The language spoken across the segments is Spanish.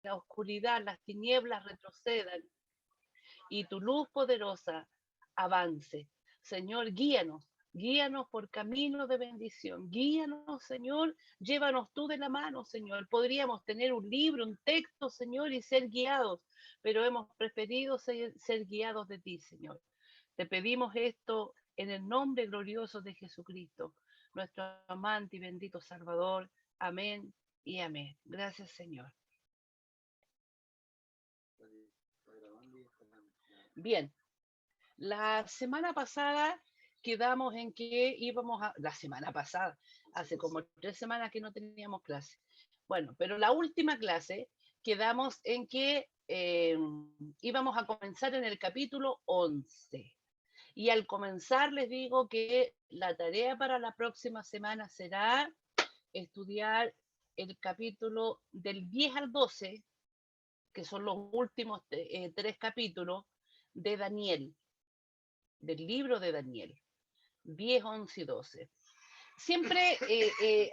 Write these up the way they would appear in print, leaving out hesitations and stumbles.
la oscuridad, las tinieblas retrocedan y tu luz poderosa avance. Señor, guíanos, guíanos por camino de bendición. Guíanos, Señor, llévanos tú de la mano, Señor. Podríamos tener un libro, un texto, Señor, y ser guiados, pero hemos preferido ser guiados de ti, Señor. Te pedimos esto en el nombre glorioso de Jesucristo, nuestro amante y bendito Salvador. Amén y amén. Gracias, Señor. Bien, la semana pasada quedamos en que íbamos a... La semana pasada, hace como 3 semanas que no teníamos clase. Bueno, pero la última clase quedamos en que íbamos a comenzar en el capítulo 11. Y al comenzar les digo que la tarea para la próxima semana será estudiar el capítulo del 10 al 12, que son los últimos 3 capítulos de Daniel, del libro de Daniel, 10, 11 y 12. Siempre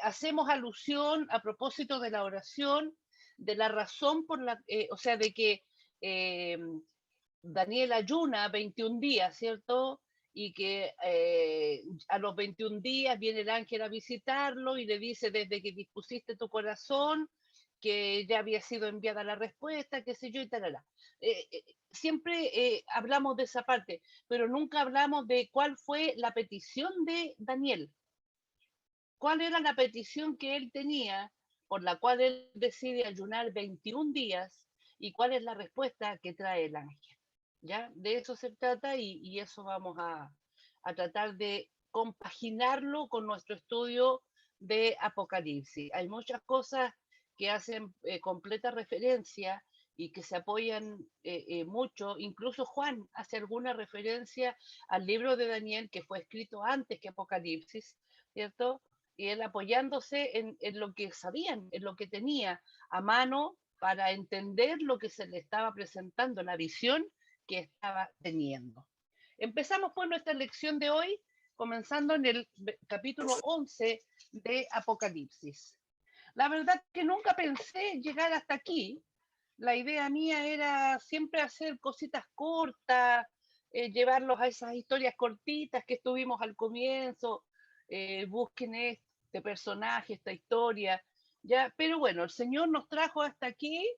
hacemos alusión a propósito de la oración, de la razón por la, o sea, de que eh, Daniel ayuna 21 días, ¿cierto? Y que a los 21 días viene el ángel a visitarlo y le dice, desde que dispusiste tu corazón, que ya había sido enviada la respuesta, qué sé yo, y tal. Siempre hablamos de esa parte, pero nunca hablamos de cuál fue la petición de Daniel, cuál era la petición que él tenía, por la cual él decide ayunar 21 días, y cuál es la respuesta que trae el ángel. ¿Ya? De eso se trata y eso vamos a tratar de compaginarlo con nuestro estudio de Apocalipsis. Hay muchas cosas que hacen completa referencia y que se apoyan mucho. Incluso Juan hace alguna referencia al libro de Daniel que fue escrito antes que Apocalipsis, ¿cierto? Y él apoyándose en lo que sabían, en lo que tenía a mano para entender lo que se le estaba presentando, la visión que estaba teniendo. Empezamos pues nuestra lección de hoy, comenzando en el capítulo 11 de Apocalipsis. La verdad que nunca pensé llegar hasta aquí. La idea mía era siempre hacer cositas cortas, llevarlos a esas historias cortitas que estuvimos al comienzo, busquen este personaje, esta historia, ya, pero bueno, el Señor nos trajo hasta aquí,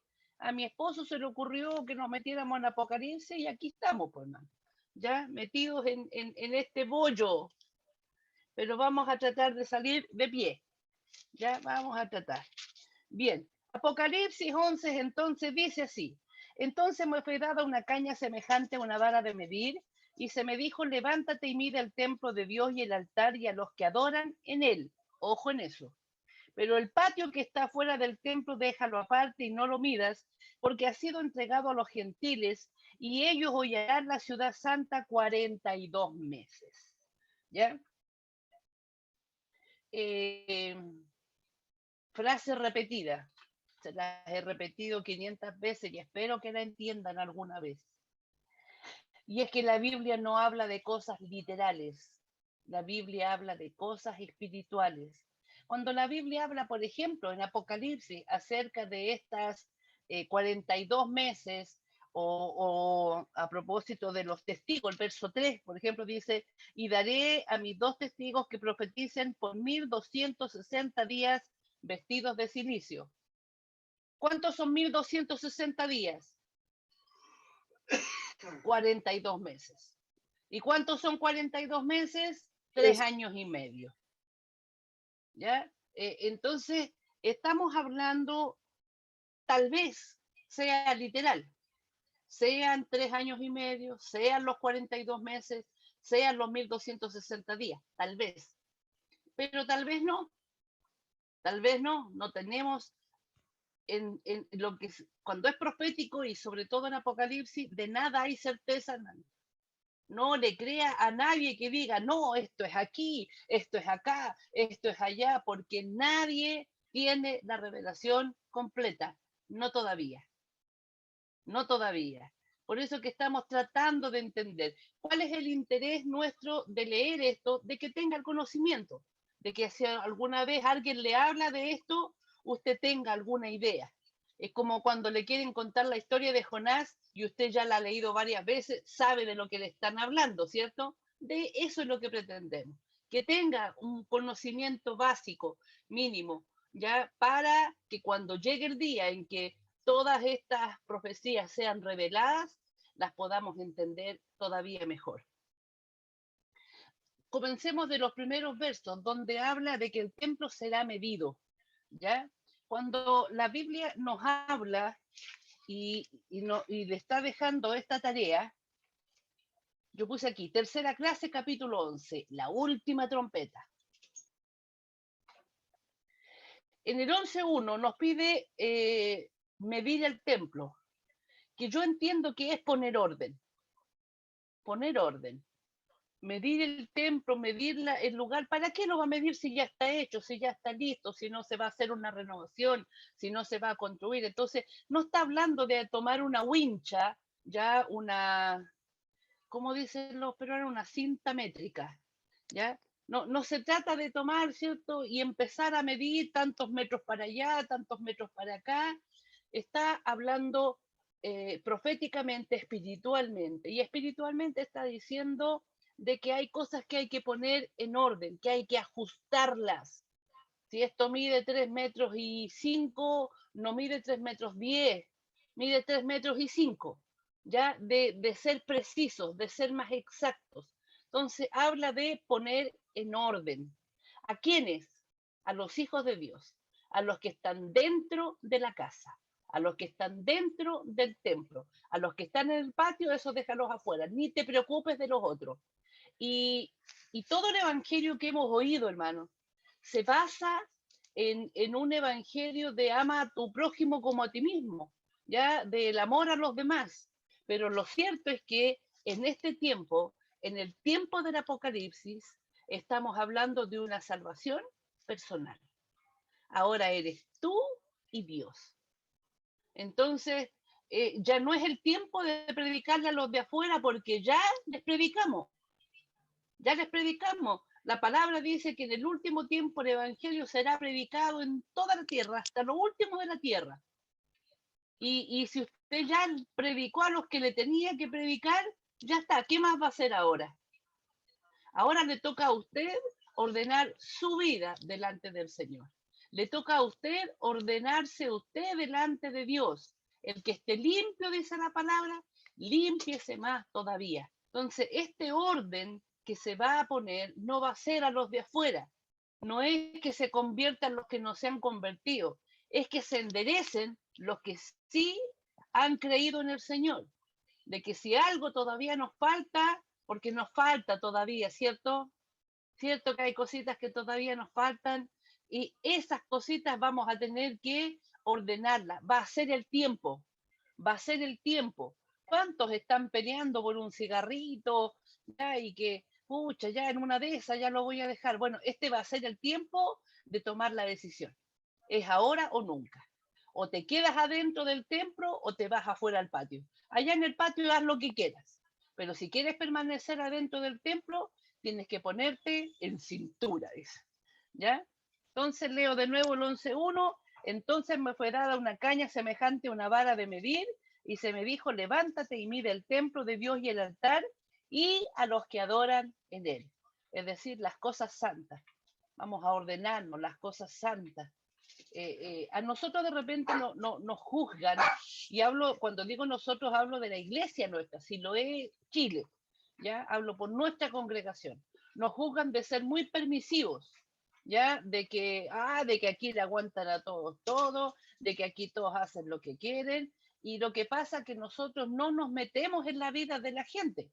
a mi esposo se le ocurrió que nos metiéramos en Apocalipsis y aquí estamos, pues, hermano, ya, metidos en este bollo, pero vamos a tratar de salir de pie, ya, vamos a tratar. Bien, Apocalipsis 11 entonces dice así, entonces me fue dada una caña semejante a una vara de medir, y se me dijo, levántate y mide el templo de Dios y el altar y a los que adoran en él. Ojo en eso. Pero el patio que está fuera del templo déjalo aparte y no lo midas, porque ha sido entregado a los gentiles y ellos hollarán la ciudad santa 42 meses. ¿Ya? Eh, frase repetida. Se las he repetido 500 veces y espero que la entiendan alguna vez. Y es que la Biblia no habla de cosas literales, la Biblia habla de cosas espirituales. Cuando la Biblia habla, por ejemplo, en Apocalipsis, acerca de estas 42 meses, o a propósito de los testigos, el verso 3, por ejemplo, dice, y daré a mis 2 testigos que profeticen por 1260 días vestidos de silicio. ¿Cuántos son 1260 días? 42 meses. ¿Y cuántos son 42 meses? 3 años y medio. ¿Ya? Entonces, estamos hablando, tal vez sea literal, sean 3 años y medio, sean los 42 meses, sean los 1260 días, tal vez. Pero tal vez no tenemos en lo que cuando es profético y sobre todo en Apocalipsis, de nada hay certeza, no le crea a nadie que diga, no, esto es aquí, esto es acá, esto es allá, porque nadie tiene la revelación completa, no todavía, no todavía. Por eso que estamos tratando de entender cuál es el interés nuestro de leer esto, de que tenga el conocimiento, de que si alguna vez alguien le habla de esto, usted tenga alguna idea. Es como cuando le quieren contar la historia de Jonás y usted ya la ha leído varias veces, sabe de lo que le están hablando, ¿cierto? De eso es lo que pretendemos, que tenga un conocimiento básico, mínimo, ya para que cuando llegue el día en que todas estas profecías sean reveladas, las podamos entender todavía mejor. Comencemos de los primeros versos, donde habla de que el templo será medido, ¿ya? Cuando la Biblia nos habla y le está dejando esta tarea, yo puse aquí, tercera clase, capítulo 11, la última trompeta. En el 11.1 nos pide medir el templo, que yo entiendo que es poner orden. Poner orden. Medir el templo, medir el lugar. ¿Para qué lo va a medir si ya está hecho, si ya está listo, si no se va a hacer una renovación, si no se va a construir? Entonces, no está hablando de tomar una wincha, ya una, ¿cómo dicen los peruanos? Una cinta métrica, ¿ya? No, no se trata de tomar, ¿cierto? Y empezar a medir tantos metros para allá, tantos metros para acá. Está hablando proféticamente, espiritualmente. Y espiritualmente está diciendo de que hay cosas que hay que poner en orden, que hay que ajustarlas. Si esto mide 3 metros y 5, no mide 3 metros 10, mide 3 metros y 5, ya de ser precisos, de ser más exactos. Entonces habla de poner en orden. ¿A quiénes? A los hijos de Dios, a los que están dentro de la casa, a los que están dentro del templo, a los que están en el patio, eso déjalos afuera, ni te preocupes de los otros. Y, y todo el evangelio que hemos oído, hermano, se basa en un evangelio de ama a tu prójimo como a ti mismo, ya del amor a los demás. Pero lo cierto es que en este tiempo, en el tiempo del Apocalipsis, estamos hablando de una salvación personal. Ahora eres tú y Dios. Entonces, ya no es el tiempo de predicarle a los de afuera porque ya les predicamos. Ya les predicamos. La palabra dice que en el último tiempo el evangelio será predicado en toda la tierra, hasta lo último de la tierra. Y si usted ya predicó a los que le tenía que predicar, ya está. ¿Qué más va a hacer ahora? Ahora le toca a usted ordenar su vida delante del Señor. Le toca a usted ordenarse usted delante de Dios. El que esté limpio, dice la palabra, límpiese más todavía. Entonces, este orden que se va a poner no va a ser a los de afuera. No es que se conviertan los que no se han convertido, es que se enderecen los que sí han creído en el Señor. De que si algo todavía nos falta, porque nos falta todavía, ¿cierto? Cierto que hay cositas que todavía nos faltan y esas cositas vamos a tener que ordenarlas. Va a ser el tiempo, va a ser el tiempo. ¿Cuántos están peleando por un cigarrito ya, y que, pucha, ya en una de esas ya lo voy a dejar? Bueno, este va a ser el tiempo de tomar la decisión. Es ahora o nunca. O te quedas adentro del templo o te vas afuera al patio. Allá en el patio haz lo que quieras. Pero si quieres permanecer adentro del templo, tienes que ponerte en cintura, dice. ¿Ya? Entonces leo de nuevo el 11.1. Entonces me fue dada una caña semejante a una vara de medir, y se me dijo, levántate y mide el templo de Dios y el altar, y a los que adoran en él. Es decir, las cosas santas. Vamos a ordenarnos las cosas santas. A nosotros de repente nos juzgan, y hablo, cuando digo nosotros, hablo de la iglesia nuestra, si lo es Chile, ya hablo por nuestra congregación, nos juzgan de ser muy permisivos, ya de que aquí le aguantan a todos todo, de que aquí todos hacen lo que quieren, y lo que pasa es que nosotros no nos metemos en la vida de la gente.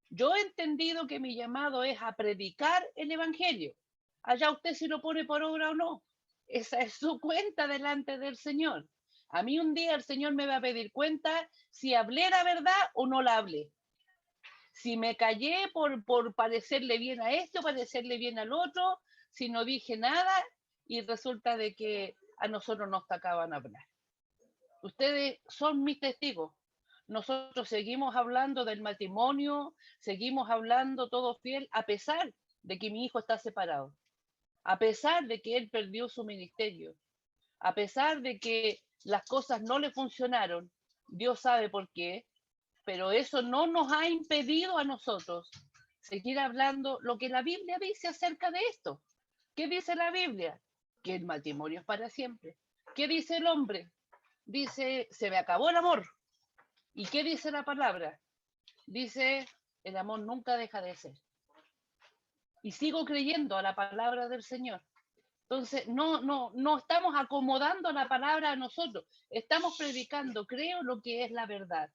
Yo he entendido que mi llamado es a predicar el evangelio, allá usted si lo pone por obra o no. Esa es su cuenta delante del Señor. A mí un día el Señor me va a pedir cuenta si hablé la verdad o no la hablé. Si me callé por parecerle bien a esto, parecerle bien al otro, si no dije nada y resulta de que a nosotros nos tocaban hablar. Ustedes son mis testigos. Nosotros seguimos hablando del matrimonio, seguimos hablando todo fiel, a pesar de que mi hijo está separado, a pesar de que él perdió su ministerio, a pesar de que las cosas no le funcionaron, Dios sabe por qué, pero eso no nos ha impedido a nosotros seguir hablando lo que la Biblia dice acerca de esto. ¿Qué dice la Biblia? Que el matrimonio es para siempre. ¿Qué dice el hombre? Dice, se me acabó el amor. ¿Y qué dice la palabra? Dice, el amor nunca deja de ser. Y sigo creyendo a la palabra del Señor. Entonces, no estamos acomodando la palabra a nosotros. Estamos predicando, creo, lo que es la verdad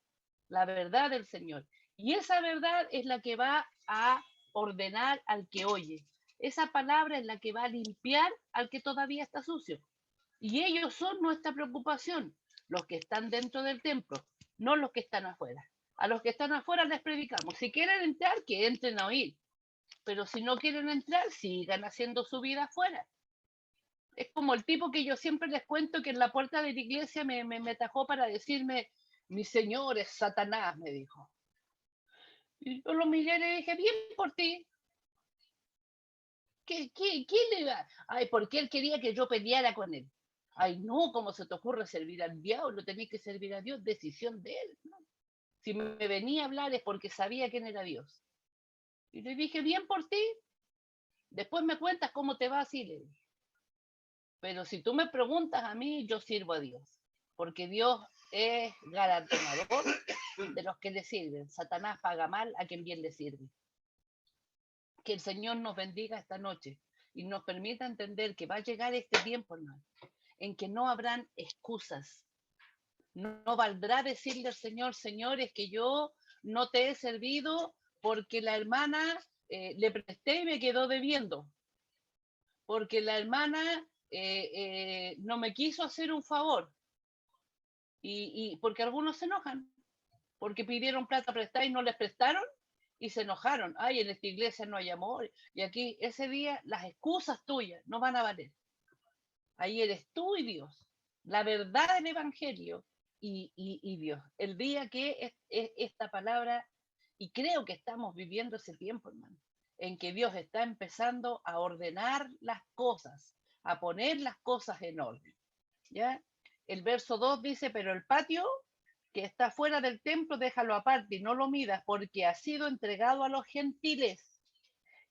del Señor. Y esa verdad es la que va a ordenar al que oye. Esa palabra es la que va a limpiar al que todavía está sucio. Y ellos son nuestra preocupación, los que están dentro del templo, no los que están afuera. A los que están afuera les predicamos. Si quieren entrar, que entren a oír. Pero si no quieren entrar, sigan haciendo su vida afuera. Es como el tipo que yo siempre les cuento que en la puerta de la iglesia me tajó para decirme, mi señor es Satanás, me dijo. Y yo lo miré y le dije, bien por ti. ¿Qué le va? Ay, porque él quería que yo peleara con él. Ay, no, ¿cómo se te ocurre servir al diablo? Tenés que servir a Dios, decisión de él, ¿no? Si me venía a hablar es porque sabía quién era Dios. Y le dije, bien por ti. Después me cuentas cómo te va así, le dije. Pero si tú me preguntas a mí, yo sirvo a Dios. Porque Dios es galardonador de los que le sirven. Satanás paga mal a quien bien le sirve. Que el Señor nos bendiga esta noche y nos permita entender que va a llegar este tiempo, hermano, en que no habrán excusas. No valdrá decirle al Señor, Señor, es que yo no te he servido porque la hermana le presté y me quedó debiendo. Porque la hermana no me quiso hacer un favor. Y porque algunos se enojan, porque pidieron plata prestada y no les prestaron y se enojaron. Ay, en esta iglesia no hay amor. Y aquí ese día las excusas tuyas no van a valer. Ahí eres tú y Dios. La verdad del Evangelio y Dios. El día que es esta palabra, y creo que estamos viviendo ese tiempo, hermano, en que Dios está empezando a ordenar las cosas, a poner las cosas en orden. ¿Ya? El verso 2 dice, pero el patio que está fuera del templo, déjalo aparte y no lo midas, porque ha sido entregado a los gentiles.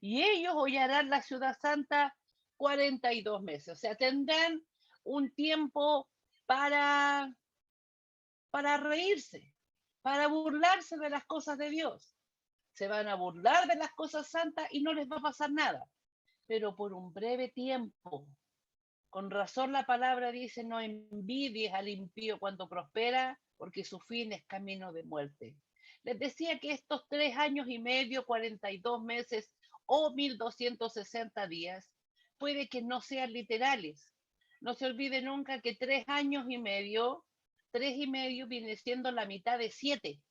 Y ellos hollarán la ciudad santa 42 meses. O sea, tendrán un tiempo para, para reírse, para burlarse de las cosas de Dios. Se van a burlar de las cosas santas y no les va a pasar nada, pero por un breve tiempo. Con razón la palabra dice, no envidies al impío cuando prospera, porque su fin es camino de muerte. Les decía que estos 3 años y medio, 42 meses o 1260 días, puede que no sean literales. No se olvide nunca que 3 años y medio, 3 y medio viene siendo la mitad de 7.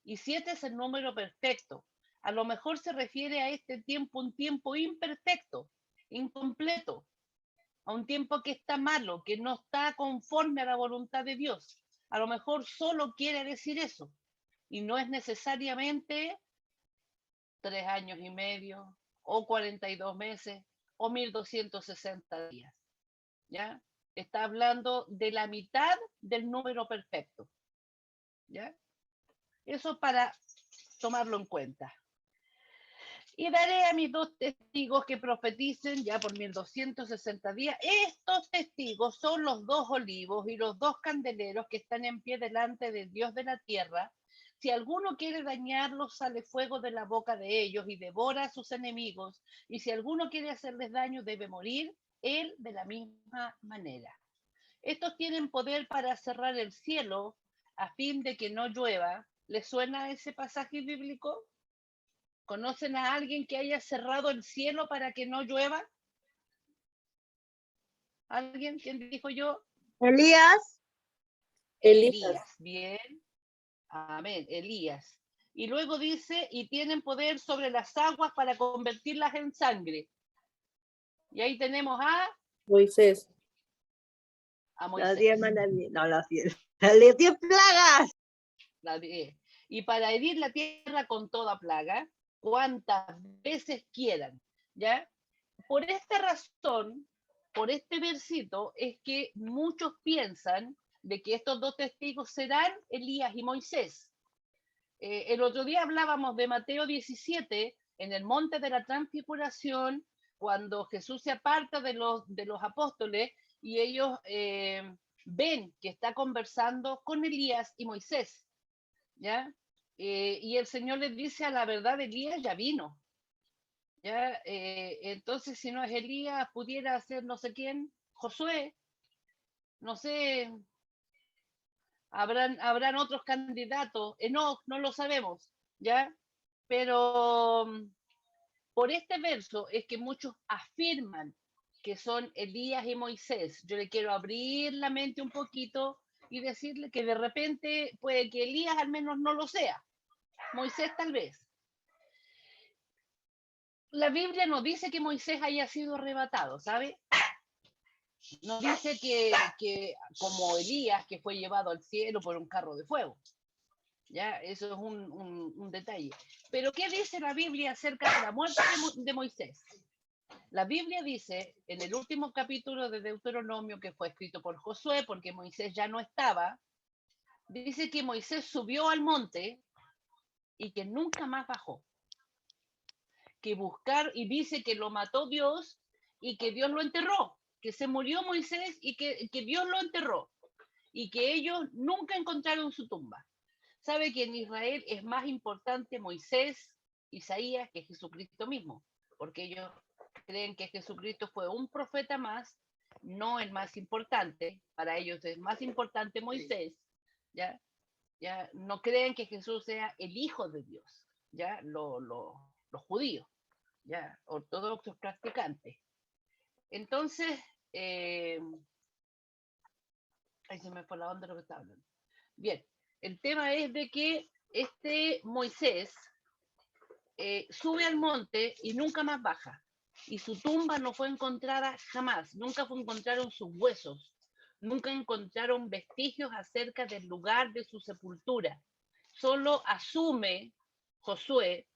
Y 7 es el número perfecto. A lo mejor se refiere a este tiempo, un tiempo imperfecto, incompleto, a un tiempo que está malo, que no está conforme a la voluntad de Dios. A lo mejor solo quiere decir eso y no es necesariamente 3 años y medio o 42 meses o 1260 días. ¿Ya? Está hablando de la mitad del número perfecto. ¿Ya? Eso para tomarlo en cuenta. Y daré a mis 2 testigos que profeticen ya por 1260 días. Estos testigos son los 2 olivos y los 2 candeleros que están en pie delante del Dios de la tierra. Si alguno quiere dañarlos, sale fuego de la boca de ellos y devora a sus enemigos. Y si alguno quiere hacerles daño, debe morir él de la misma manera. Estos tienen poder para cerrar el cielo a fin de que no llueva. ¿Les suena ese pasaje bíblico? ¿Conocen a alguien que haya cerrado el cielo para que no llueva? ¿Alguien? ¿Quién dijo yo? Elías. Elías. Bien. Amén. Elías. Y luego dice, y tienen poder sobre las aguas para convertirlas en sangre. Y ahí tenemos Moisés. a Moisés. Las 10 mandamientos. No, las 10. Las 10 plagas. Y para herir la tierra con toda plaga, cuantas veces quieran. ¿Ya? Por esta razón, por este versito, es que muchos piensan de que estos dos testigos serán Elías y Moisés. El otro día hablábamos de Mateo 17, en el monte de la transfiguración, cuando Jesús se aparta de los apóstoles y ellos ven que está conversando con Elías y Moisés, ¿ya? Y el Señor les dice, a la verdad, Elías ya vino, ¿ya? Entonces, si no es Elías, pudiera ser no sé quién, Josué, no sé, habrán otros candidatos, Enoch, no lo sabemos, ¿ya? Pero por este verso es que muchos afirman que son Elías y Moisés. Yo le quiero abrir la mente un poquito y decirle que de repente puede que Elías al menos no lo sea, Moisés tal vez. La Biblia no dice que Moisés haya sido arrebatado, ¿sabe? No dice que como Elías, que fue llevado al cielo por un carro de fuego. ¿Ya? Eso es un detalle. Pero ¿qué dice la Biblia acerca de la muerte de Moisés? La Biblia dice, en el último capítulo de Deuteronomio, que fue escrito por Josué, porque Moisés ya no estaba, dice que Moisés subió al monte y que nunca más bajó. Que buscar, y dice que lo mató Dios y que Dios lo enterró, que se murió Moisés y que Dios lo enterró, y que ellos nunca encontraron su tumba. Sabe que en Israel es más importante Moisés, Isaías, que Jesucristo mismo, porque ellos creen que Jesucristo fue un profeta más, no el más importante. Para ellos es más importante Moisés, ¿ya? ¿Ya? No creen que Jesús sea el Hijo de Dios, ¿ya? Los judíos, ¿ya? Ortodoxos practicantes. Entonces, ahí se me fue la onda de lo que estaba hablando. Bien, el tema es de que este Moisés sube al monte y nunca más baja. Y su tumba no fue encontrada jamás. Nunca encontraron sus huesos. Nunca encontraron vestigios acerca del lugar de su sepultura. Solo asume Josué.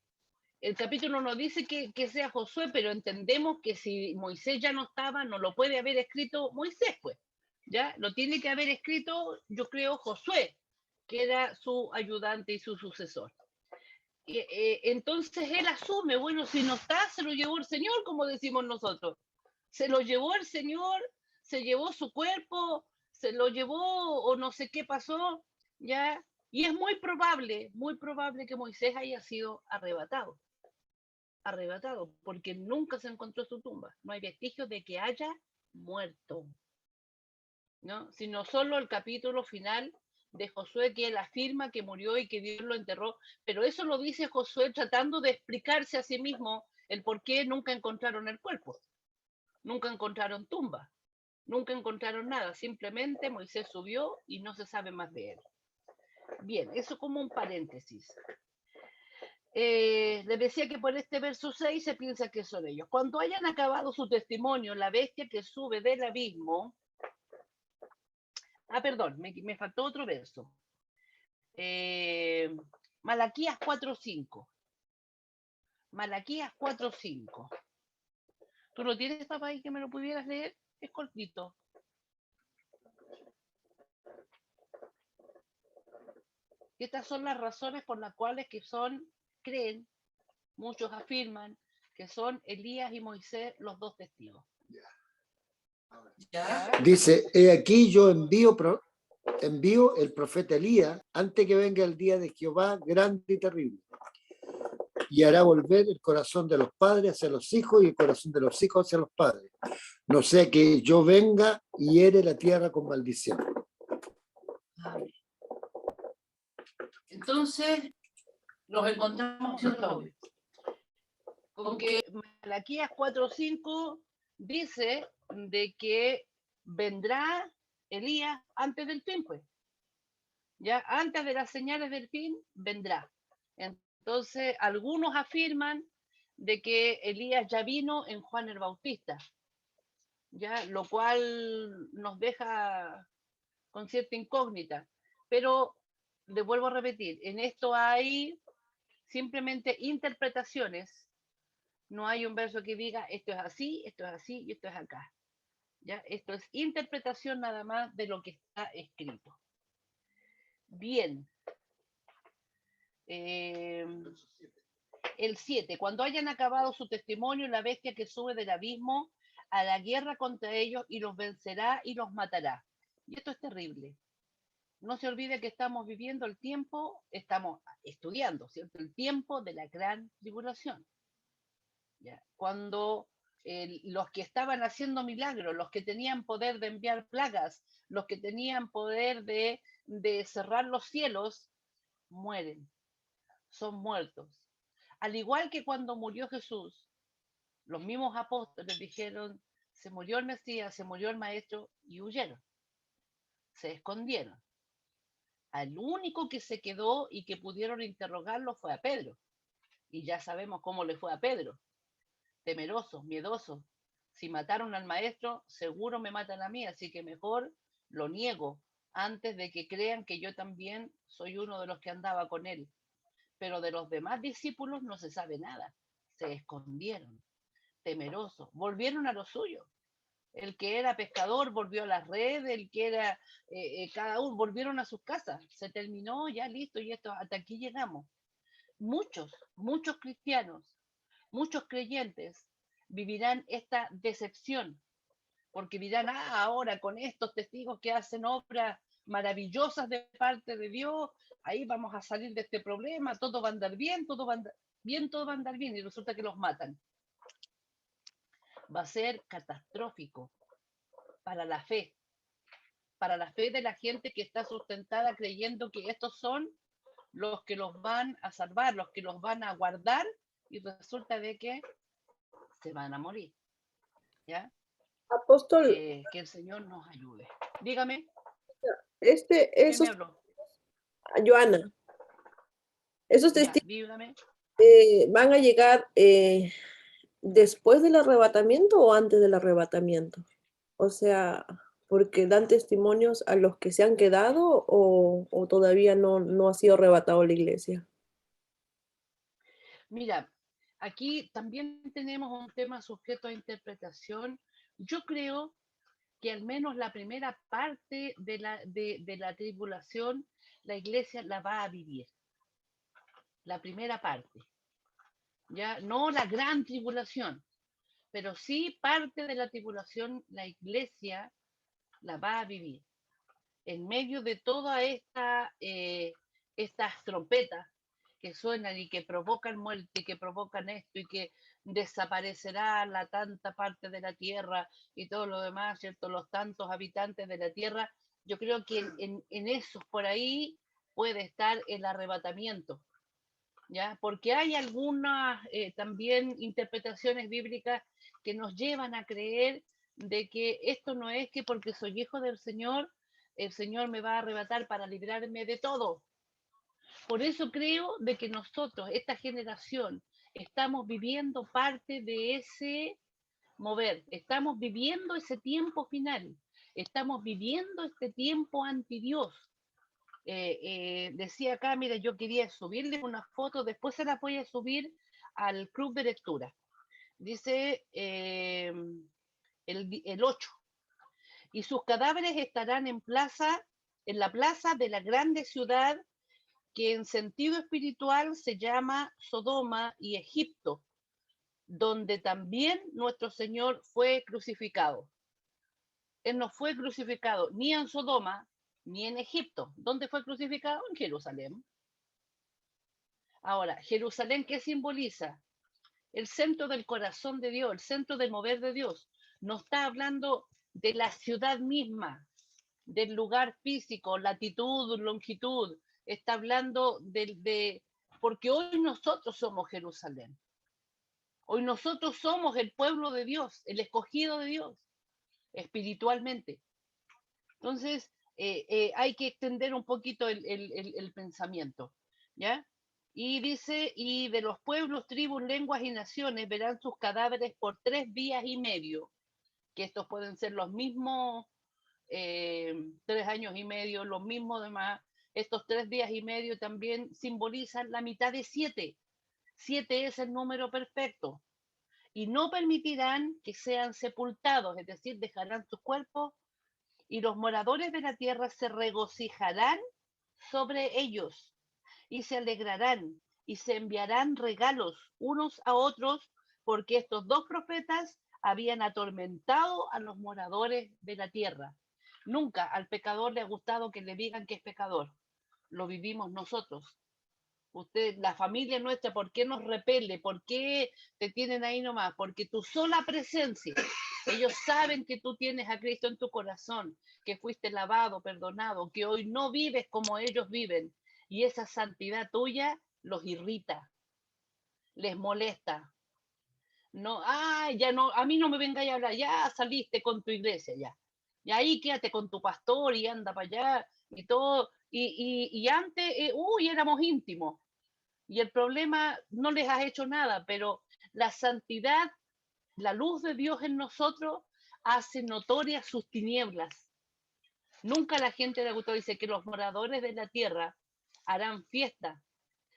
El capítulo no dice que sea Josué, pero entendemos que si Moisés ya no estaba, no lo puede haber escrito Moisés, pues. ¿Ya? Lo tiene que haber escrito, yo creo, Josué, que era su ayudante y su sucesor. Entonces él asume, bueno, si no está, se lo llevó el Señor, como decimos nosotros. Se lo llevó el Señor, se llevó su cuerpo, se lo llevó o no sé qué pasó, ¿ya? Y es muy probable que Moisés haya sido arrebatado, porque nunca se encontró su tumba. No hay vestigios de que haya muerto, ¿no? Sino solo el capítulo final de Josué, que él afirma que murió y que Dios lo enterró, pero eso lo dice Josué tratando de explicarse a sí mismo el por qué nunca encontraron el cuerpo, nunca encontraron tumba, nunca encontraron nada, simplemente Moisés subió y no se sabe más de él. Bien, eso como un paréntesis. Les decía que por este verso 6 se piensa que son ellos. Cuando hayan acabado su testimonio, la bestia que sube del abismo, perdón, me faltó otro verso. Malaquías 4:5. Malaquías 4:5. ¿Tú lo tienes, papá, ahí que me lo pudieras leer? Es cortito. Estas son las razones por las cuales creen, muchos afirman que son Elías y Moisés los dos testigos. ¿Ya? Dice, he aquí yo envío el profeta Elías antes que venga el día de Jehová grande y terrible, y hará volver el corazón de los padres hacia los hijos y el corazón de los hijos hacia los padres, no sea que yo venga y hiere la tierra con maldición. Entonces, nos encontramos con que Malaquías 4:5 dice de que vendrá Elías antes del fin, pues. Ya antes de las señales del fin vendrá. Entonces, algunos afirman de que Elías ya vino en Juan el Bautista, ya, lo cual nos deja con cierta incógnita. Pero le vuelvo a repetir, en esto hay simplemente interpretaciones. No hay un verso que diga esto es así y esto es acá. ¿Ya? Esto es interpretación nada más de lo que está escrito. Bien. El 7. Cuando hayan acabado su testimonio, la bestia que sube del abismo a la guerra contra ellos y los vencerá y los matará. Y esto es terrible. No se olvide que estamos viviendo el tiempo, estamos estudiando, ¿cierto? El tiempo de la gran tribulación. ¿Ya? Cuando los que estaban haciendo milagros, los que tenían poder de enviar plagas, los que tenían poder de cerrar los cielos, mueren, son muertos. Al igual que cuando murió Jesús, los mismos apóstoles dijeron, se murió el Mesías, se murió el Maestro, y huyeron, se escondieron. Al único que se quedó y que pudieron interrogarlo fue a Pedro. Y ya sabemos cómo le fue a Pedro. Temeroso, miedoso. Si mataron al maestro, seguro me matan a mí, así que mejor lo niego antes de que crean que yo también soy uno de los que andaba con él. Pero de los demás discípulos no se sabe nada. Se escondieron, temerosos, volvieron a lo suyo. El que era pescador volvió a las redes, el que era cada uno volvieron a sus casas. Se terminó, ya listo, y esto hasta aquí llegamos. Muchos cristianos, muchos creyentes vivirán esta decepción, porque dirán, ahora con estos testigos que hacen obras maravillosas de parte de Dios, ahí vamos a salir de este problema, todo va a andar bien, todo va a andar bien, todo va a andar bien, y resulta que los matan. Va a ser catastrófico para la fe de la gente que está sustentada creyendo que estos son los que los van a salvar, los que los van a guardar, y resulta de que se van a morir. ¿Ya? Apóstol, Que el Señor nos ayude. Dígame, ¿quién esos, me habló? Joana, esos Ya, testigos dígame. van a llegar después del arrebatamiento o antes del arrebatamiento. O sea, porque dan testimonios a los que se han quedado o todavía no ha sido arrebatado la iglesia. Mira, aquí también tenemos un tema sujeto a interpretación. Yo creo que al menos la primera parte de la tribulación, la iglesia la va a vivir. La primera parte. Ya, no la gran tribulación, pero sí parte de la tribulación, la iglesia la va a vivir. En medio de toda estas trompetas que suenan y que provocan muerte y que provocan esto y que desaparecerá la tanta parte de la tierra y todo lo demás, ¿cierto? Los tantos habitantes de la tierra, yo creo que en esos por ahí puede estar el arrebatamiento, ¿ya? Porque hay algunas también interpretaciones bíblicas que nos llevan a creer de que esto no es que porque soy hijo del Señor, el Señor me va a arrebatar para librarme de todo. Por eso creo de que nosotros, esta generación, estamos viviendo parte de ese mover, estamos viviendo ese tiempo final, estamos viviendo este tiempo anti Dios. Decía acá, mira, yo quería subirle una foto, después se la voy a subir al club de lectura. Dice el 8. Y sus cadáveres estarán en la plaza de la grande ciudad que en sentido espiritual se llama Sodoma y Egipto, donde también nuestro Señor fue crucificado. Él no fue crucificado ni en Sodoma ni en Egipto. ¿Dónde fue crucificado? En Jerusalén. Ahora, Jerusalén, ¿qué simboliza? El centro del corazón de Dios, el centro del mover de Dios. No está hablando de la ciudad misma, del lugar físico, latitud, longitud. Está hablando porque hoy nosotros somos Jerusalén. Hoy nosotros somos el pueblo de Dios, el escogido de Dios, espiritualmente. Entonces, hay que extender un poquito el pensamiento, ¿ya? Y dice, y de los pueblos, tribus, lenguas y naciones verán sus cadáveres por 3 días y medio, que estos pueden ser los mismos 3 años y medio, los mismos demás. Estos 3 días y medio también simbolizan la mitad de 7. 7 es el número perfecto. y no permitirán que sean sepultados, es decir, dejarán sus cuerpos, y los moradores de la tierra se regocijarán sobre ellos y se alegrarán y se enviarán regalos unos a otros, porque estos dos profetas habían atormentado a los moradores de la tierra. Nunca al pecador le ha gustado que le digan que es pecador. Lo vivimos nosotros. Usted, la familia nuestra, ¿por qué nos repele? ¿Por qué te tienen ahí nomás? Porque tu sola presencia, ellos saben que tú tienes a Cristo en tu corazón, que fuiste lavado, perdonado, que hoy no vives como ellos viven. Y esa santidad tuya los irrita, les molesta. No, ya no, a mí no me vengáis a hablar, ya saliste con tu iglesia, ya. Y ahí quédate con tu pastor y anda para allá y todo. Y antes, éramos íntimos. Y el problema no les has hecho nada, pero la santidad, la luz de Dios en nosotros hace notorias sus tinieblas. Nunca la gente de Augusto dice que los moradores de la tierra harán fiesta,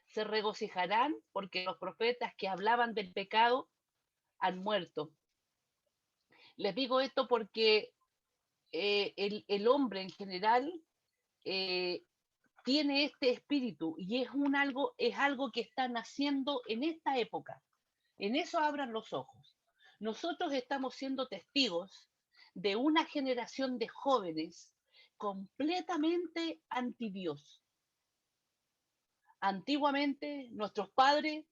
se regocijarán porque los profetas que hablaban del pecado han muerto. Les digo esto porque el hombre en general tiene este espíritu y es algo que está naciendo en esta época. En eso abran los ojos. Nosotros estamos siendo testigos de una generación de jóvenes completamente anti Dios. Antiguamente, nuestros padres,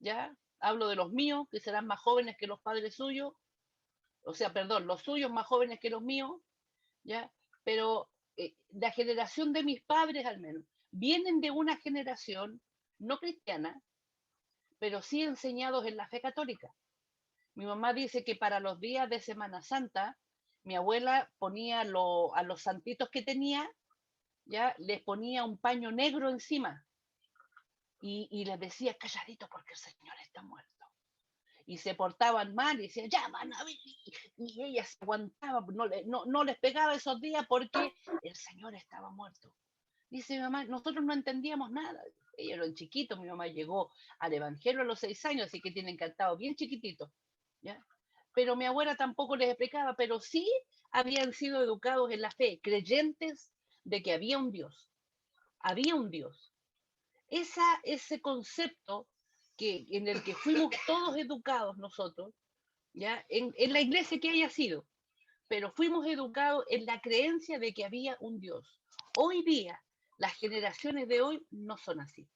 ya hablo de los míos, que serán más jóvenes que los padres suyos, o sea, perdón, los suyos más jóvenes que los míos, ya, pero la generación de mis padres al menos, vienen de una generación no cristiana, pero sí enseñados en la fe católica. Mi mamá dice que para los días de Semana Santa, mi abuela ponía a los santitos que tenía, ya les ponía un paño negro encima y les decía calladito porque el Señor está muerto. Y se portaban mal y decían, ya van a ver. Y ella se aguantaba, no les pegaba esos días porque el Señor estaba muerto. Dice mi mamá, nosotros no entendíamos nada. Ellos eran chiquitos, mi mamá llegó al Evangelio a los 6 años, así que tienen cantado bien chiquititos. ¿Ya? Pero mi abuela tampoco les explicaba, pero sí habían sido educados en la fe, creyentes de que había un Dios. Había un Dios. Ese concepto en el que fuimos todos educados nosotros, ¿ya? En la iglesia que haya sido, pero fuimos educados en la creencia de que había un Dios. Hoy día, las generaciones de hoy no son así.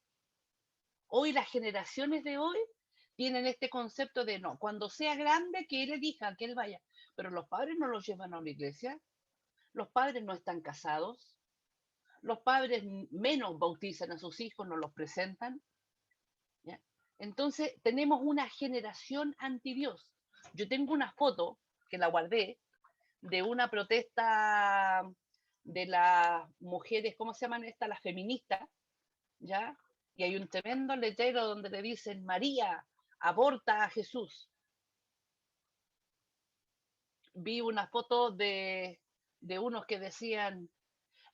Hoy las generaciones de hoy tienen este concepto de no, cuando sea grande que él elija, que él vaya, pero los padres no los llevan a una iglesia, los padres no están casados, los padres menos bautizan a sus hijos, no los presentan, ¿ya? Entonces tenemos una generación anti Dios. Yo tengo una foto que la guardé de una protesta de las mujeres, ¿cómo se llaman estas? Las feministas, ¿ya? Y hay un tremendo letrero donde le dicen, María, aborta a Jesús. Vi una foto de unos que decían,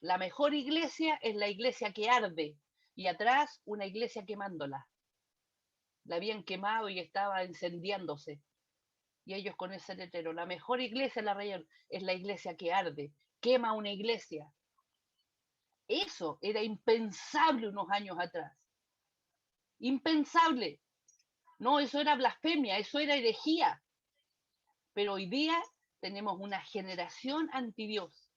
la mejor iglesia es la iglesia que arde, y atrás una iglesia quemándola. La habían quemado y estaba incendiándose. Y ellos con ese letrero, la mejor iglesia es la iglesia que arde, quema una iglesia. Eso era impensable unos años atrás. Impensable. No, eso era blasfemia, eso era herejía. Pero hoy día tenemos una generación anti Dios.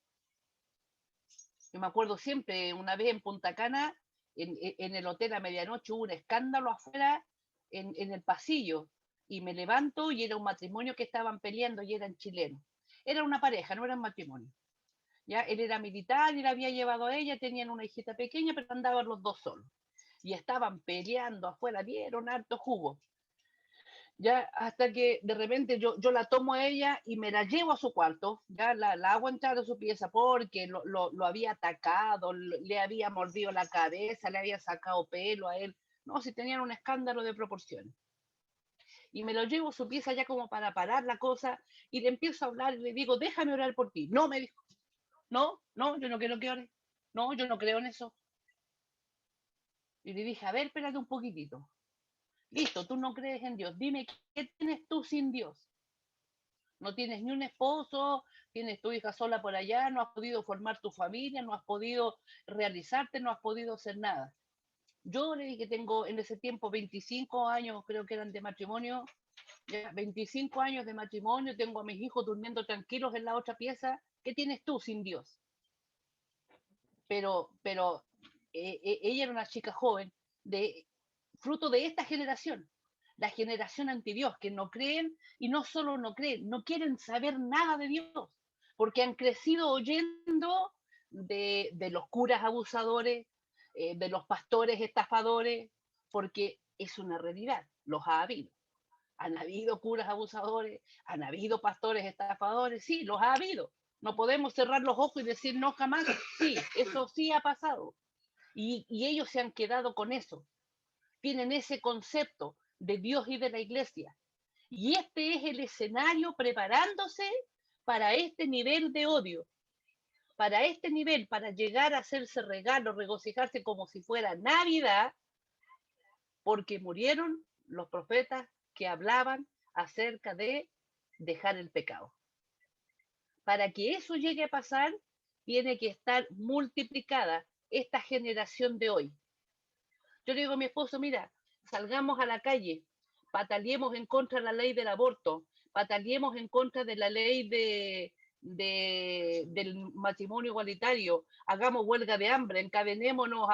Yo me acuerdo siempre, una vez en Punta Cana, en el hotel a medianoche hubo un escándalo afuera en el pasillo. Y me levanto y era un matrimonio que estaban peleando y eran chilenos. Era una pareja, no eran matrimonio. ¿Ya? Él era militar y la había llevado a ella, tenían una hijita pequeña, pero andaban los dos solos. Y estaban peleando afuera, dieron harto jugo. Ya hasta que de repente yo la tomo a ella y me la llevo a su cuarto, ya la hago entrar a su pieza porque lo había atacado, le había mordido la cabeza, le había sacado pelo a él. No, si tenían un escándalo de proporciones. Y me lo llevo a su pieza ya como para parar la cosa y le empiezo a hablar y le digo, déjame orar por ti. No, me dijo, no, yo no quiero que ore. No, yo no creo en eso. Y le dije, a ver, espérate un poquitito. Listo, tú no crees en Dios. Dime, ¿qué tienes tú sin Dios? No tienes ni un esposo, tienes tu hija sola por allá, no has podido formar tu familia, no has podido realizarte, no has podido hacer nada. Yo le dije que tengo en ese tiempo 25 años, creo que eran de matrimonio, ya 25 años de matrimonio, tengo a mis hijos durmiendo tranquilos en la otra pieza. ¿Qué tienes tú sin Dios? Pero ella era una chica joven, fruto de esta generación, la generación anti Dios, que no creen, y no solo no creen, no quieren saber nada de Dios, porque han crecido oyendo de los curas abusadores, de los pastores estafadores, porque es una realidad, los ha habido. Han habido curas abusadores, han habido pastores estafadores, sí, los ha habido. No podemos cerrar los ojos y decir no jamás. Sí, eso sí ha pasado. Y ellos se han quedado con eso. Tienen ese concepto de Dios y de la iglesia. Y este es el escenario preparándose para este nivel de odio, para este nivel, para llegar a hacerse regalo, regocijarse como si fuera Navidad, porque murieron los profetas que hablaban acerca de dejar el pecado. Para que eso llegue a pasar, tiene que estar multiplicada esta generación de hoy. Yo le digo a mi esposo, mira, salgamos a la calle, pataleemos en contra de la ley del aborto, pataleemos en contra de la ley del matrimonio igualitario, hagamos huelga de hambre, encadenémonos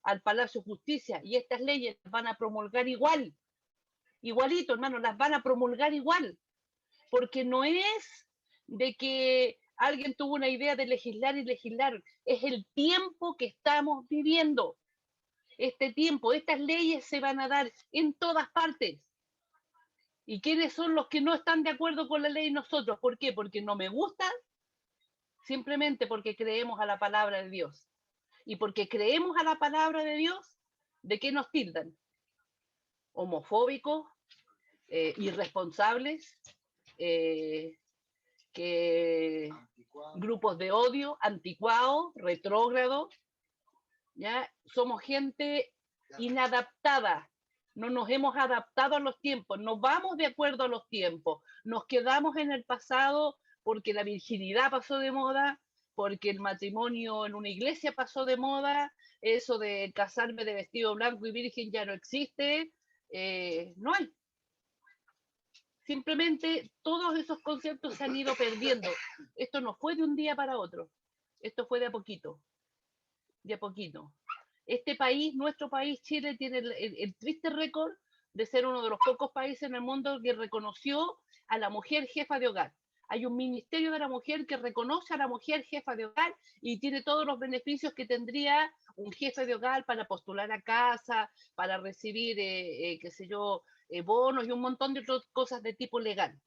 al Palacio de Justicia, y estas leyes las van a promulgar igual, igualito, hermano, las van a promulgar igual, porque no es de que alguien tuvo una idea de legislar y legislar, es el tiempo que estamos viviendo. Este tiempo, estas leyes se van a dar en todas partes. ¿Y quiénes son los que no están de acuerdo con la ley? Nosotros. ¿Por qué? Porque no me gusta, simplemente porque creemos a la palabra de Dios. Y porque creemos a la palabra de Dios, ¿de qué nos tildan? Homofóbicos, irresponsables, que grupos de odio, anticuados, retrógrados, ¿ya? Somos gente inadaptada, no nos hemos adaptado a los tiempos, no vamos de acuerdo a los tiempos, nos quedamos en el pasado porque la virginidad pasó de moda, porque el matrimonio en una iglesia pasó de moda, eso de casarme de vestido blanco y virgen ya no existe, no hay. Simplemente todos esos conceptos se han ido perdiendo. Esto no fue de un día para otro, esto fue de a poquito, de a poquito. Este país, nuestro país, Chile, tiene el triste récord de ser uno de los pocos países en el mundo que reconoció a la mujer jefa de hogar. Hay un ministerio de la mujer que reconoce a la mujer jefa de hogar y tiene todos los beneficios que tendría un jefe de hogar para postular a casa, para recibir, qué sé yo, bonos y un montón de otras cosas de tipo legal.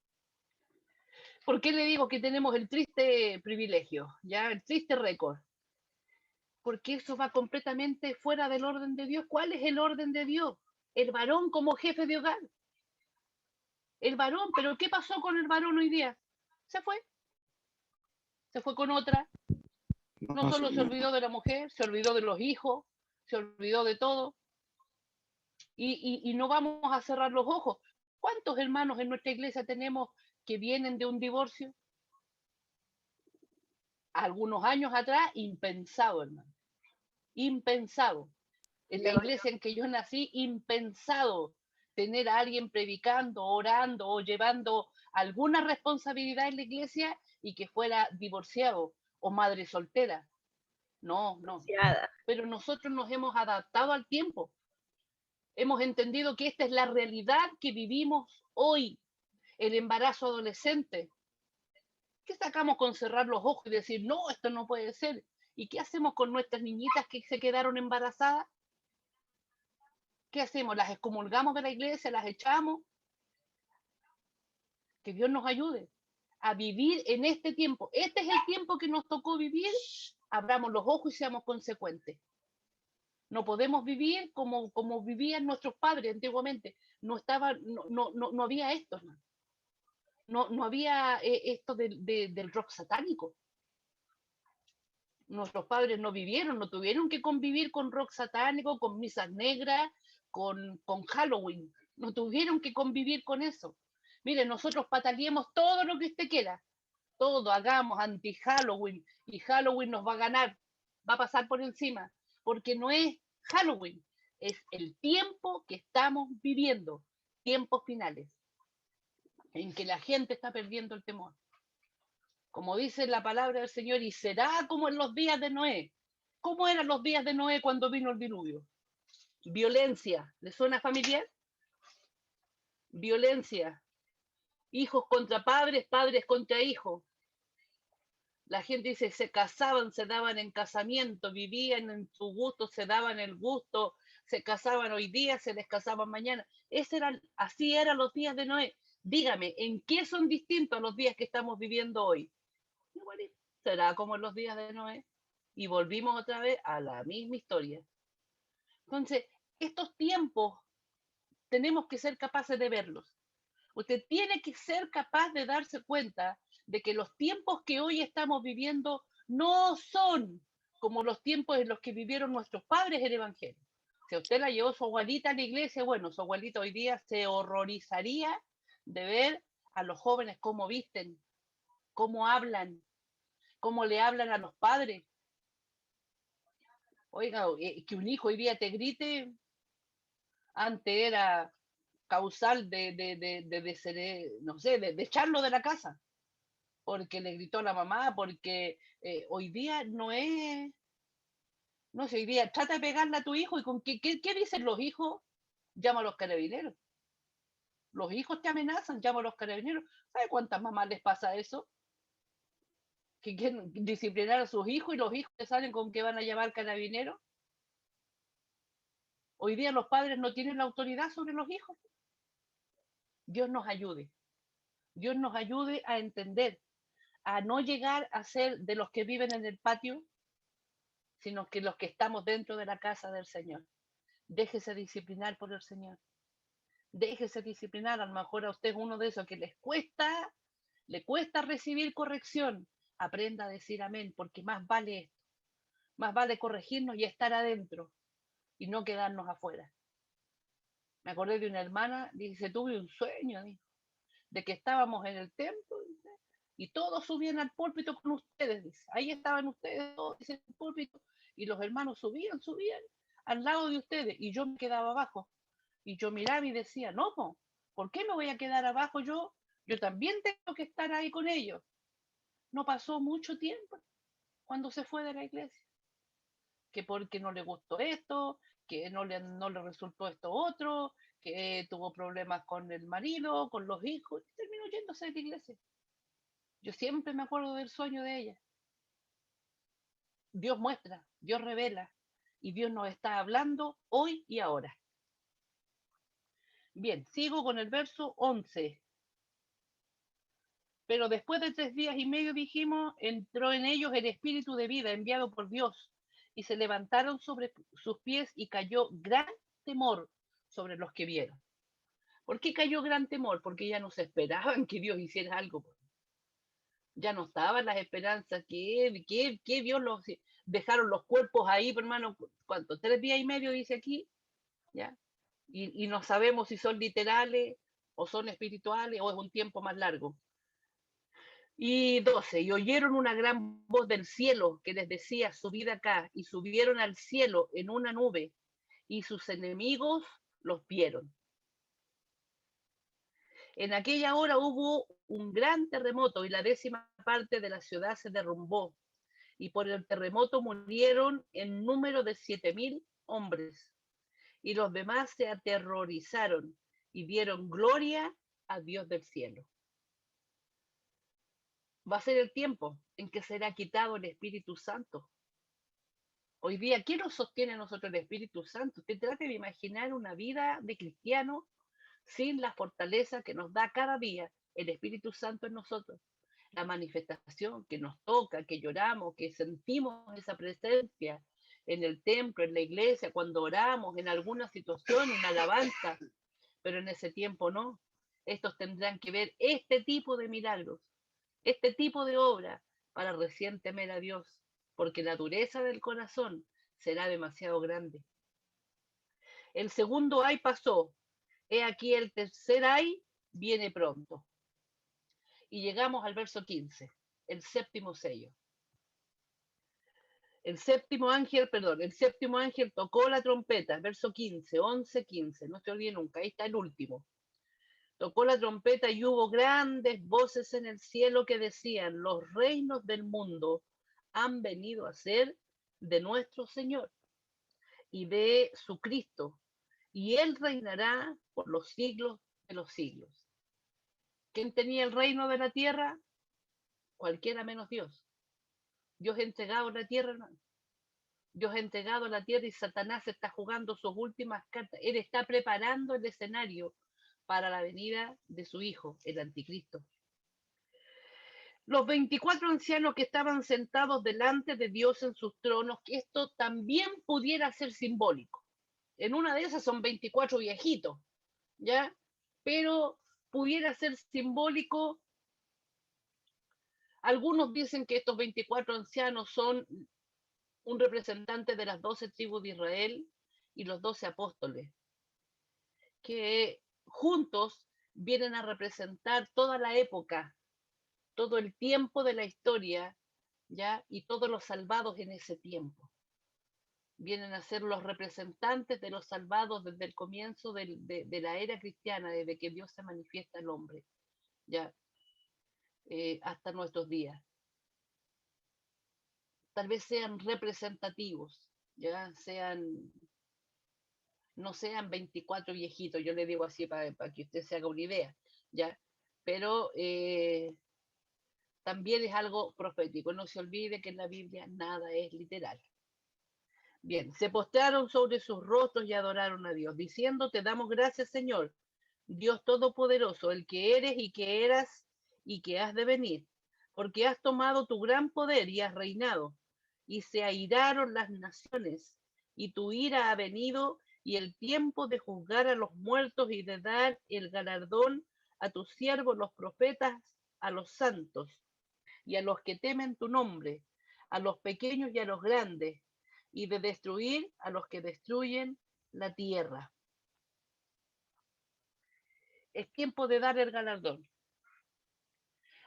¿Por qué le digo que tenemos el triste privilegio, ya el triste récord? Porque eso va completamente fuera del orden de Dios. ¿Cuál es el orden de Dios? El varón como jefe de hogar. El varón, pero ¿qué pasó con el varón hoy día? Se fue con otra. No solo se olvidó de la mujer, se olvidó de los hijos, se olvidó de todo. Y no vamos a cerrar los ojos. ¿Cuántos hermanos en nuestra iglesia tenemos que vienen de un divorcio? Algunos años atrás, impensado, hermano. Impensado. En la iglesia en que yo nací, impensado tener a alguien predicando, orando o llevando alguna responsabilidad en la iglesia y que fuera divorciado o madre soltera. No, no. Pero nosotros nos hemos adaptado al tiempo. Hemos entendido que esta es la realidad que vivimos hoy, el embarazo adolescente. ¿Qué sacamos con cerrar los ojos y decir, no, esto no puede ser? ¿Y qué hacemos con nuestras niñitas que se quedaron embarazadas? ¿Qué hacemos? ¿Las excomulgamos de la iglesia? ¿Las echamos? Que Dios nos ayude a vivir en este tiempo. Este es el tiempo que nos tocó vivir. Abramos los ojos y seamos consecuentes. No podemos vivir como vivían nuestros padres antiguamente. No había esto, no había esto del rock satánico. Nuestros padres no vivieron, no tuvieron que convivir con rock satánico, con misas negras, con Halloween. No tuvieron que convivir con eso. Mire, nosotros pataleemos todo lo que usted quiera, todo hagamos anti-Halloween y Halloween nos va a ganar, va a pasar por encima, porque no es Halloween, es el tiempo que estamos viviendo, tiempos finales, en que la gente está perdiendo el temor. Como dice la palabra del Señor, y será como en los días de Noé. ¿Cómo eran los días de Noé cuando vino el diluvio? Violencia, ¿le suena familiar? Violencia, hijos contra padres, padres contra hijos. La gente dice, se casaban, se daban en casamiento, vivían en su gusto, se daban el gusto, se casaban hoy día, se les casaban mañana. Así eran los días de Noé. Dígame, ¿en qué son distintos a los días que estamos viviendo hoy? Igualito. Será como en los días de Noé. Y volvimos otra vez a la misma historia. Entonces, estos tiempos tenemos que ser capaces de verlos. Usted tiene que ser capaz de darse cuenta de que los tiempos que hoy estamos viviendo no son como los tiempos en los que vivieron nuestros padres el Evangelio. Si usted la llevó su abuelita a la iglesia, bueno, su abuelita hoy día se horrorizaría de ver a los jóvenes cómo visten, cómo hablan, cómo le hablan a los padres. Oiga, que un hijo hoy día te grite, antes era causal no sé, de echarlo de la casa, porque le gritó a la mamá, porque hoy día no sé, hoy día trata de pegarle a tu hijo y con ¿qué dicen los hijos? Llama a los carabineros. Los hijos te amenazan, llama a los carabineros. ¿Sabe cuántas mamás les pasa eso? Que quieren disciplinar a sus hijos y los hijos te salen con que van a llamar carabineros. Hoy día los padres no tienen la autoridad sobre los hijos. Dios nos ayude. Dios nos ayude a entender, a no llegar a ser de los que viven en el patio, sino que los que estamos dentro de la casa del Señor. Déjese disciplinar por el Señor. Déjese disciplinar. A lo mejor a usted es uno de esos que le cuesta recibir corrección. Aprenda a decir amén, porque más vale esto. Más vale corregirnos y estar adentro y no quedarnos afuera. Me acordé de una hermana, dice, tuve un sueño, dijo, de que estábamos en el templo, dice, y todos subían al púlpito con ustedes, dice. Ahí estaban ustedes todos en el púlpito, y los hermanos subían al lado de ustedes, y yo me quedaba abajo. Y yo miraba y decía, no, ¿por qué me voy a quedar abajo yo? Yo también tengo que estar ahí con ellos. No pasó mucho tiempo cuando se fue de la iglesia, que porque no le gustó esto, que no le resultó esto otro, que tuvo problemas con el marido, con los hijos, y terminó yéndose de la iglesia. Yo siempre me acuerdo del sueño de ella. Dios muestra, Dios revela, y Dios nos está hablando hoy y ahora. Bien, sigo con el verso 11. Pero después de 3 días y medio, dijimos, entró en ellos el espíritu de vida enviado por Dios, y se levantaron sobre sus pies y cayó gran temor sobre los que vieron. ¿Por qué cayó gran temor? Porque ya no se esperaban que Dios hiciera algo. Ya no estaban las esperanzas que Dios los dejaron los cuerpos ahí, hermano. ¿Cuánto? 3 días y medio dice aquí, ¿ya? Y no sabemos si son literales o son espirituales o es un tiempo más largo. Y 12, y oyeron una gran voz del cielo que les decía, subid acá, y subieron al cielo en una nube, y sus enemigos los vieron. En aquella hora hubo un gran terremoto y la 10ª parte de la ciudad se derrumbó, y por el terremoto murieron en número de 7,000 hombres, y los demás se aterrorizaron y dieron gloria a Dios del cielo. Va a ser el tiempo en que será quitado el Espíritu Santo. Hoy día, ¿qué nos sostiene a nosotros el Espíritu Santo? Usted trate de imaginar una vida de cristiano sin la fortaleza que nos da cada día el Espíritu Santo en nosotros. La manifestación que nos toca, que lloramos, que sentimos esa presencia en el templo, en la iglesia, cuando oramos, en alguna situación, en alabanza, pero en ese tiempo no. Estos tendrán que ver este tipo de milagros, este tipo de obra, para recién temer a Dios, porque la dureza del corazón será demasiado grande. El segundo ay pasó. He aquí el tercer ay viene pronto. Y llegamos al verso 15, el séptimo sello. El séptimo ángel tocó la trompeta, verso 15, 11, 15, no se olvide nunca, ahí está el último. Tocó la trompeta y hubo grandes voces en el cielo que decían, los reinos del mundo han venido a ser de nuestro Señor y de su Cristo, y Él reinará por los siglos de los siglos. ¿Quién tenía el reino de la tierra? Cualquiera menos Dios. Dios ha entregado la tierra, hermano. Dios ha entregado la tierra y Satanás está jugando sus últimas cartas. Él está preparando el escenario para la venida de su hijo, el anticristo. Los 24 ancianos que estaban sentados delante de Dios en sus tronos, que esto también pudiera ser simbólico. En una de esas son 24 viejitos, ¿ya? Pero pudiera ser simbólico. Algunos dicen que estos 24 ancianos son un representante de las 12 tribus de Israel y los 12 apóstoles, que juntos vienen a representar toda la época, todo el tiempo de la historia, ¿ya? Y todos los salvados en ese tiempo. Vienen a ser los representantes de los salvados desde el comienzo de la era cristiana, desde que Dios se manifiesta al hombre, ¿ya? Hasta nuestros días. Tal vez sean representativos, ¿ya? No sean 24 viejitos, yo le digo así para que usted se haga una idea, ¿ya? Pero también es algo profético. No se olvide que en la Biblia nada es literal. Bien, se postraron sobre sus rostros y adoraron a Dios, diciendo, te damos gracias, Señor, Dios Todopoderoso, el que eres y que eras y que has de venir, porque has tomado tu gran poder y has reinado, y se airaron las naciones, y tu ira ha venido, y el tiempo de juzgar a los muertos y de dar el galardón a tus siervos, los profetas, a los santos, y a los que temen tu nombre, a los pequeños y a los grandes, y de destruir a los que destruyen la tierra. Es tiempo de dar el galardón.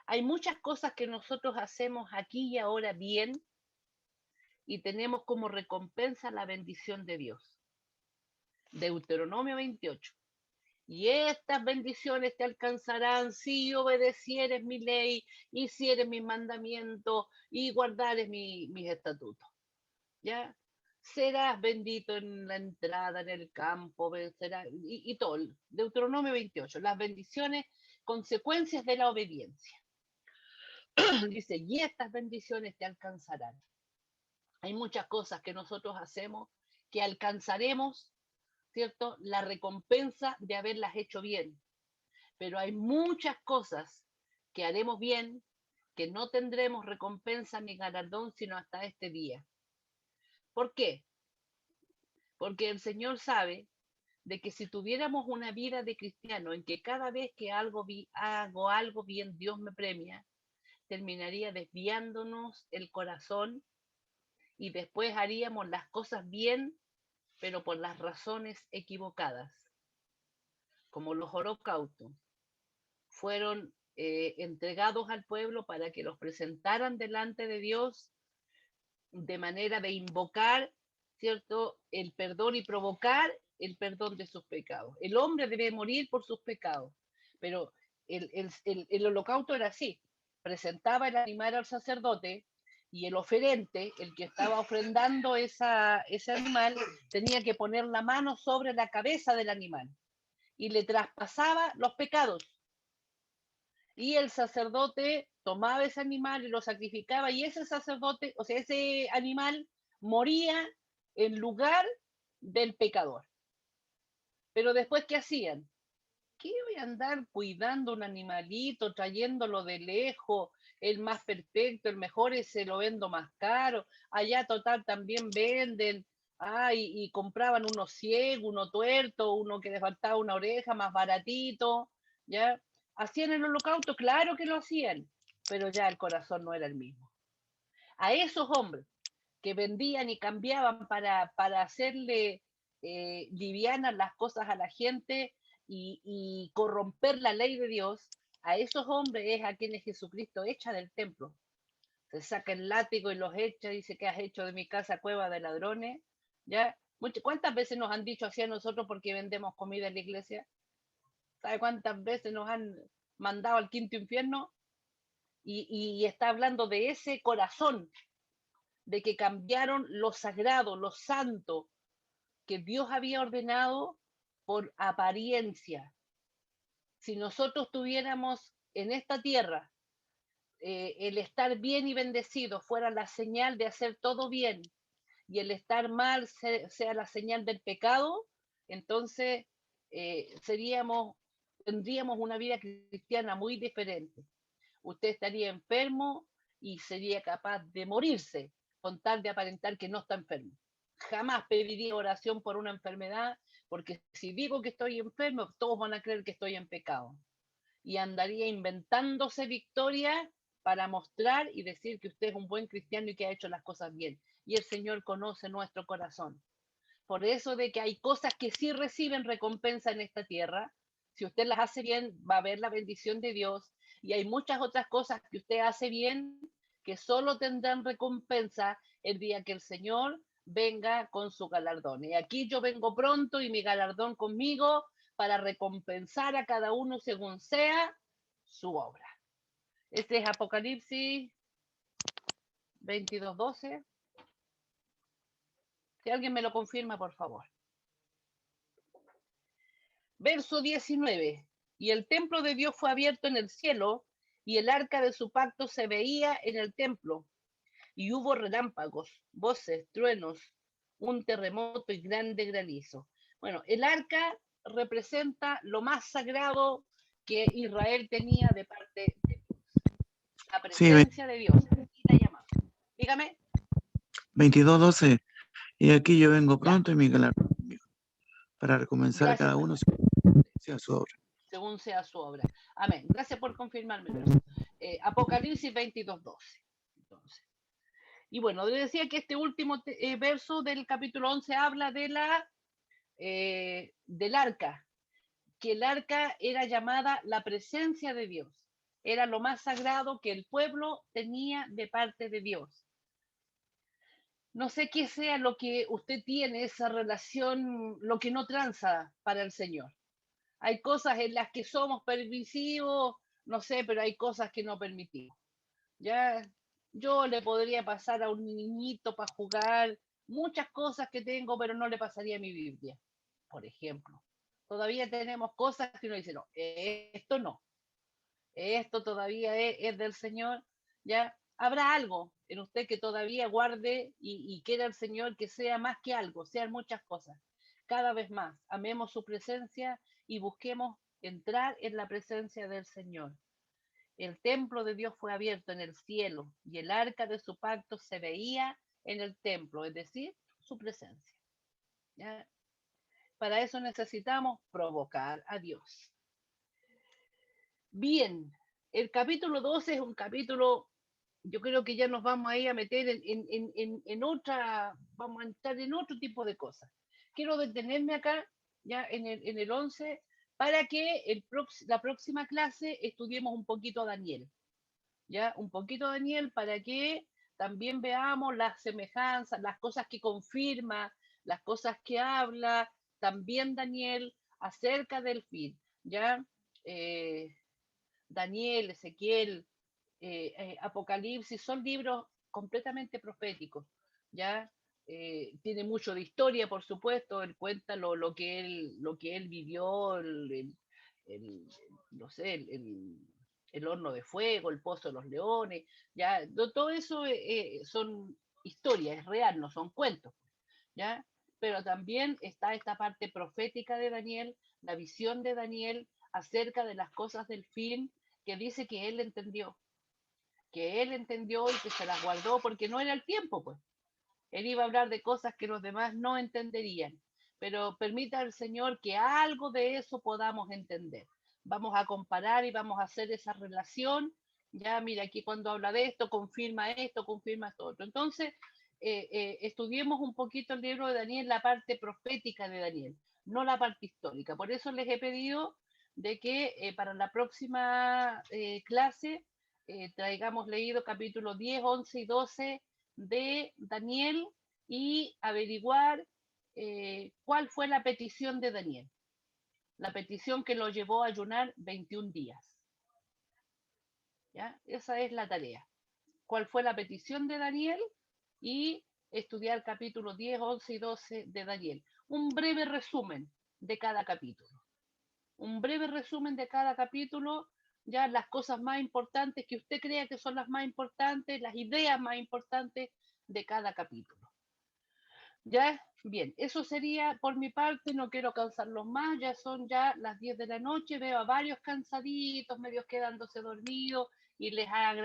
Hay muchas cosas que nosotros hacemos aquí y ahora bien y tenemos como recompensa la bendición de Dios. Deuteronomio 28. Y estas bendiciones te alcanzarán si obedecieres mi ley, hicieres mis mandamientos y guardares mis estatutos. ¿Ya? Serás bendito en la entrada, en el campo, y todo. Deuteronomio 28, las bendiciones, consecuencias de la obediencia. Dice, y estas bendiciones te alcanzarán. Hay muchas cosas que nosotros hacemos que alcanzaremos, ¿cierto? La recompensa de haberlas hecho bien. Pero hay muchas cosas que haremos bien que no tendremos recompensa ni galardón sino hasta este día. ¿Por qué? Porque el Señor sabe de que si tuviéramos una vida de cristiano en que cada vez que hago algo bien, Dios me premia, terminaría desviándonos el corazón y después haríamos las cosas bien, pero por las razones equivocadas, como los holocaustos. Fueron entregados al pueblo para que los presentaran delante de Dios de manera de invocar, ¿cierto?, el perdón y provocar el perdón de sus pecados. El hombre debe morir por sus pecados, pero el holocausto era así. Presentaba el animal al sacerdote y el oferente, el que estaba ofrendando ese animal, tenía que poner la mano sobre la cabeza del animal y le traspasaba los pecados. Y el sacerdote tomaba ese animal y lo sacrificaba, y ese sacerdote, o sea, ese animal moría en lugar del pecador. Pero después, ¿qué hacían? ¿Qué voy a andar cuidando un animalito, trayéndolo de lejos, el más perfecto, el mejor, ese lo vendo más caro? Allá total también venden, y compraban uno ciego, uno tuerto, uno que le faltaba una oreja más baratito, ¿ya? ¿Hacían el holocausto? Claro que lo hacían, pero ya el corazón no era el mismo. A esos hombres que vendían y cambiaban para hacerle livianas las cosas a la gente, y corromper la ley de Dios, a esos hombres es a quienes Jesucristo echa del templo. Se saca el látigo y los echa, dice que has hecho de mi casa cueva de ladrones. ¿Ya? ¿Cuántas veces nos han dicho así a nosotros porque vendemos comida en la iglesia? ¿Sabe cuántas veces nos han mandado al quinto infierno? Y está hablando de ese corazón, de que cambiaron lo sagrado, lo santo, que Dios había ordenado por apariencia. Si nosotros tuviéramos en esta tierra el estar bien y bendecido fuera la señal de hacer todo bien, y el estar mal sea la señal del pecado, entonces tendríamos una vida cristiana muy diferente. Usted estaría enfermo y sería capaz de morirse con tal de aparentar que no está enfermo. Jamás pediría oración por una enfermedad, porque si digo que estoy enfermo, todos van a creer que estoy en pecado. Y andaría inventándose victorias para mostrar y decir que usted es un buen cristiano y que ha hecho las cosas bien. Y el Señor conoce nuestro corazón. Por eso de que hay cosas que sí reciben recompensa en esta tierra. Si usted las hace bien, va a ver la bendición de Dios. Y hay muchas otras cosas que usted hace bien que solo tendrán recompensa el día que el Señor venga con su galardón. Y aquí yo vengo pronto y mi galardón conmigo para recompensar a cada uno según sea su obra. Este es Apocalipsis 22:12. Si alguien me lo confirma, por favor. Verso 19. Y el templo de Dios fue abierto en el cielo, y el arca de su pacto se veía en el templo. Y hubo relámpagos, voces, truenos, un terremoto y grande granizo. Bueno, el arca representa lo más sagrado que Israel tenía de parte de Dios. La Sí, presencia de Dios. Y la llamada. Dígame. 22:12. Y aquí yo vengo Ya. pronto y mi galardón conmigo, para recompensar a Gracias, cada uno pastor. según sea su obra. Según sea su obra. Amén. Gracias por confirmarme. Apocalipsis 22:12. Entonces. Y bueno, le decía que este último verso del capítulo 11 habla de del arca, que el arca era llamada la presencia de Dios. Era lo más sagrado que el pueblo tenía de parte de Dios. No sé qué sea lo que usted tiene, esa relación, lo que no tranza para el Señor. Hay cosas en las que somos permisivos, no sé, pero hay cosas que no permitimos. Ya yo le podría pasar a un niñito para jugar muchas cosas que tengo, pero no le pasaría a mi Biblia, por ejemplo. Todavía tenemos cosas que uno dice, no, esto no, esto todavía es del Señor. Ya habrá algo en usted que todavía guarde y quiera el Señor que sea más que algo, sean muchas cosas. Cada vez más, amemos su presencia y busquemos entrar en la presencia del Señor. El templo de Dios fue abierto en el cielo y el arca de su pacto se veía en el templo, es decir, su presencia. ¿Ya? Para eso necesitamos provocar a Dios. Bien, el capítulo 12 es un capítulo, yo creo que ya nos vamos a ir a meter en otra, vamos a entrar en otro tipo de cosas. Quiero detenerme acá, ya en el 11, para que la próxima clase estudiemos un poquito a Daniel. ¿Ya? Un poquito, Daniel, para que también veamos las semejanzas, las cosas que confirma, las cosas que habla, también Daniel acerca del fin, ¿ya? Eh, Daniel, Ezequiel, Apocalipsis, son libros completamente proféticos, ¿ya? Tiene mucho de historia, por supuesto, él cuenta lo que él vivió, no sé, el horno de fuego, el pozo de los leones, ya, todo eso son historias, es real, no son cuentos, ¿ya? Pero también está esta parte profética de Daniel, la visión de Daniel acerca de las cosas del fin, que dice que él entendió y que se las guardó porque no era el tiempo, pues. Él iba a hablar de cosas que los demás no entenderían, pero permita al Señor que algo de eso podamos entender. Vamos a comparar y vamos a hacer esa relación. Ya, mira, aquí cuando habla de esto, confirma esto otro. Entonces, estudiemos un poquito el libro de Daniel, la parte profética de Daniel. no la parte histórica. Por eso les he pedido de que para la próxima clase traigamos leído capítulos 10, 11 y 12 de Daniel y averiguar cuál fue la petición de Daniel. La petición que lo llevó a ayunar 21 días. ¿Ya? Esa es la tarea. ¿Cuál fue la petición de Daniel? Y estudiar capítulos 10, 11 y 12 de Daniel. Un breve resumen de cada capítulo. Un breve resumen de cada capítulo, ya las cosas más importantes que usted crea que son las más importantes, las ideas más importantes de cada capítulo. Ya, bien, eso sería por mi parte, no quiero cansarlos más, ya son ya las 10 de la noche, veo a varios cansaditos, medios quedándose dormidos y les agradezco